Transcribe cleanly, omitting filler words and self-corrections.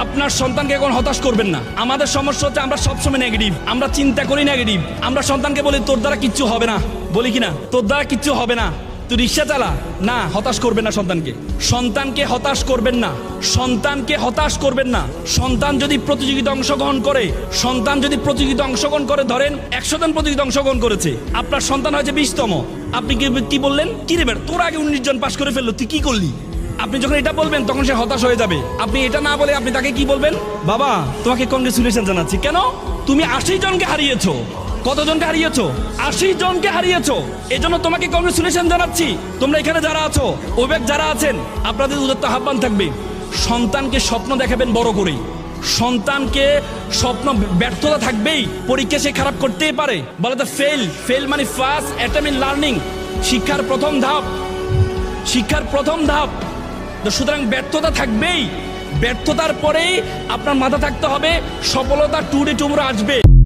আপনার সন্তানকে এখন হতাশ করবেন না। আমাদের সমস্যা হচ্ছে আমরা সবসময় নেগেটিভ, আমরা চিন্তা করি নেগেটিভ। আমরা সন্তানকে বলি তোর দ্বারা কিচ্ছু হবে না, বলি কিনা তোর দ্বারা কিচ্ছু হবে না, তুই রিক্সা চালা না। হতাশ করবেন না সন্তানকে, সন্তানকে হতাশ করবেন না, সন্তানকে হতাশ করবেন না। সন্তান যদি প্রতিযোগিতা অংশগ্রহণ করে, সন্তান যদি প্রতিযোগিতা অংশগ্রহণ করে, ধরেন 100 জন প্রতিযোগিতা অংশগ্রহণ করেছে, আপনার সন্তান হয়েছে 20তম, আপনি কি বললেন, কি রে বেটা তোর আগে 19 জন পাস করে ফেললো, তুই কি করলি? আপনি যখন এটা বলবেন তখন সে হতাশ হয়ে যাবে। আপনি এটা না বলে আপনি তাকে কি বলবেন, বাবা তোমাকে কংগ্রেচুলেশন জানাচ্ছি। কেন? তুমি 80 জনকে হারিয়েছো। কতজনকে হারিয়েছো? 80 জনকে হারিয়েছো। এজন্য তোমাকে কংগ্রেচুলেশন জানাচ্ছি। তোমরা এখানে যারা আছো, ওবেক যারা আছেন, আপনাদের উদাত্ত আহ্বান থাকবে, সন্তানকে স্বপ্ন দেখাবেন বড় করে। সন্তানকে স্বপ্ন, ব্যর্থতা থাকবেই, পরীক্ষা সে খারাপ করতেই পারে, বলে তো ফেল মানে ফার্স্ট অ্যাটেম্প ইন লার্নিং, শিক্ষার প্রথম ধাপ, শিক্ষার প্রথম ধাপ। তো সুতরাং ব্যর্থতা থাকবেই, ব্যর্থতার পরেই আপনার মাথা থাকতে হবে সফলতা টুডে টুমরো আসবে।